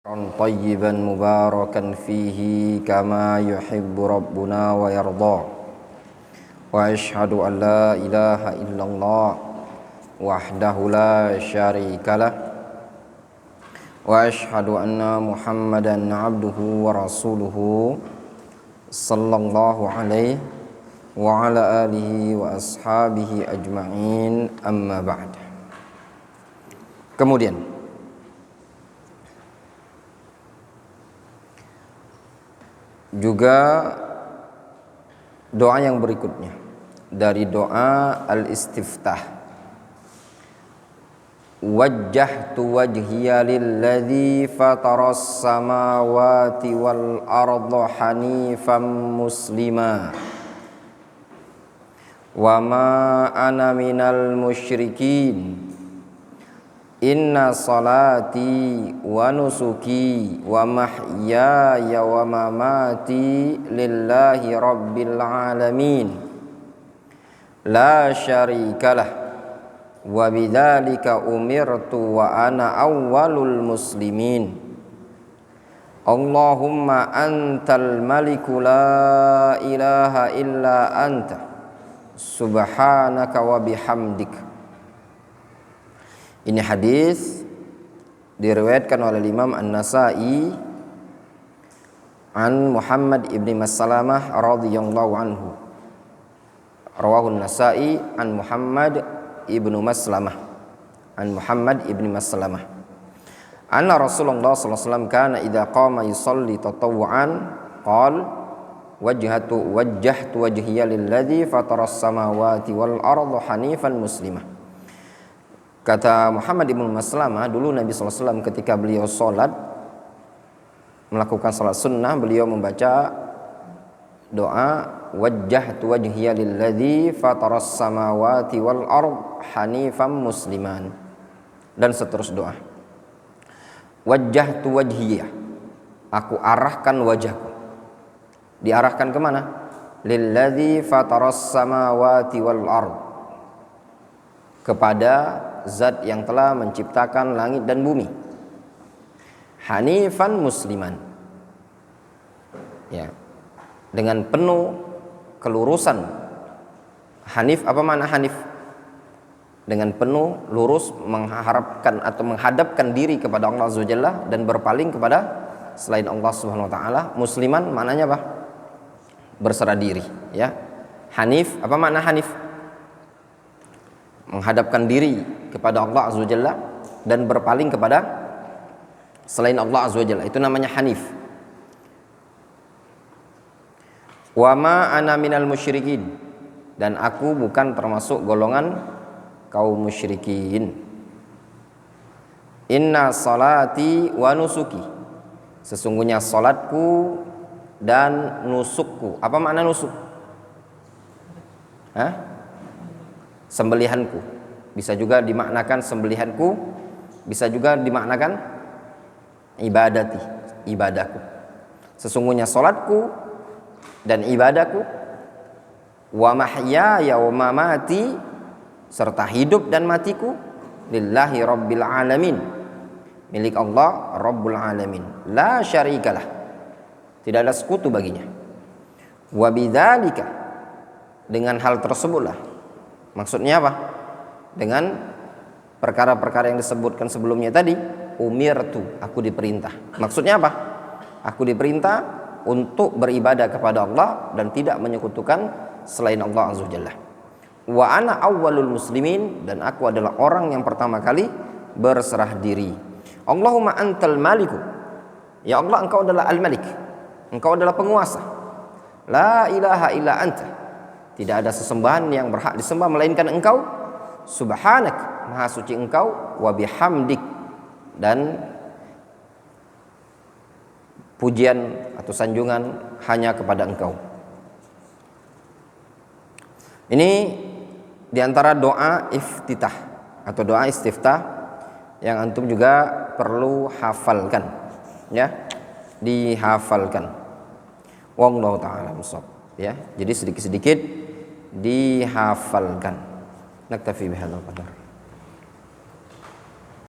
طيبا مباركا فيه كما يحب ربنا ويرضى وأشهد أن لا إله إلا الله وحده لا شريك له وأشهد أن محمدا عبده ورسوله صلى الله عليه وعلى آله وأصحابه أجمعين أما بعد. Kemudian juga doa yang berikutnya dari doa al-istiftah. Wajjahtu wajhiya lilladzi fataras samawati wal arda hanifan muslima wa ma ana minal musyrikin. Inna salati wa nusuki wa mahyaya wa mamati lillahi rabbil alamin la syarikalah wa bidzalika umirtu wa ana awwalul muslimin. Allahumma antal maliku la ilaha illa anta subhanaka wa bihamdika. Ini hadis diriwayatkan oleh Imam An-Nasa'i an Muhammad ibni Maslamah radhiyallahu anhu. Rawahu An-Nasa'i an Muhammad ibnu Maslamah an Muhammad ibni Maslamah. Anna Rasulullah sallallahu alaihi wasallam kana idza qama yusalli tatawwu'an qala wajjahtu wajhiya lilladzi fataras samawati wal arda hanifan muslimah. Kata Muhammad ibn Maslamah, dulu Nabi SAW ketika beliau sholat, melakukan sholat sunnah, beliau membaca doa wajjahtu wajhiya lilladzi fataras samawati wal ard hanifan musliman, dan seterusnya doa. Wajjahtu wajhiya, aku arahkan wajahku. Diarahkan kemana? Lilladzi fataras samawati wal ard, kepada zat yang telah menciptakan langit dan bumi. Hanifan musliman, ya, dengan penuh kelurusan. Hanif, apa makna hanif? Dengan penuh lurus, mengharapkan atau menghadapkan diri kepada Allah Azza wa Jalla dan berpaling kepada selain Allah Subhanahu wa taala. Musliman maknanya apa? Berserah diri, ya. Hanif, apa makna hanif? Menghadapkan diri kepada Allah Azza wa Jalla dan berpaling kepada selain Allah Azza wa Jalla, itu namanya hanif. Wa ma ana minal musyrikin, dan aku bukan termasuk golongan kaum musyrikin. Inna salati wa nusuki, sesungguhnya salatku dan nusukku. Apa makna nusuk? Sembelihanku, bisa juga dimaknakan sembelihanku, bisa juga dimaknakan ibadati, ibadahku. Sesungguhnya salatku dan ibadahku, wa mahyaya wa mamati, serta hidup dan matiku, lillahi rabbil alamin, milik Allah Rabbul alamin, la syarikalah, tidak ada sekutu baginya. Wa bidzalika, dengan hal tersebutlah, maksudnya apa? Dengan perkara-perkara yang disebutkan sebelumnya tadi, umirtu, aku diperintah. Maksudnya apa? Aku diperintah untuk beribadah kepada Allah dan tidak menyekutukan selain Allah Azza wa Jalla. Wa ana awwalul muslimin, dan aku adalah orang yang pertama kali berserah diri. Allahumma antal maliku, ya Allah, engkau adalah al-malik, engkau adalah penguasa. La ilaha illa anta, tidak ada sesembahan yang berhak disembah melainkan engkau. Subhanak, maha suci engkau. Wa bihamdik, dan pujian atau sanjungan hanya kepada engkau. Ini diantara doa iftitah atau doa istiftah yang antum juga perlu hafalkan, ya, dihafalkan. Wallahu ta'ala bishawab, ya. Jadi sedikit-sedikit dihafalkan. Naktafi bihadzal qadar.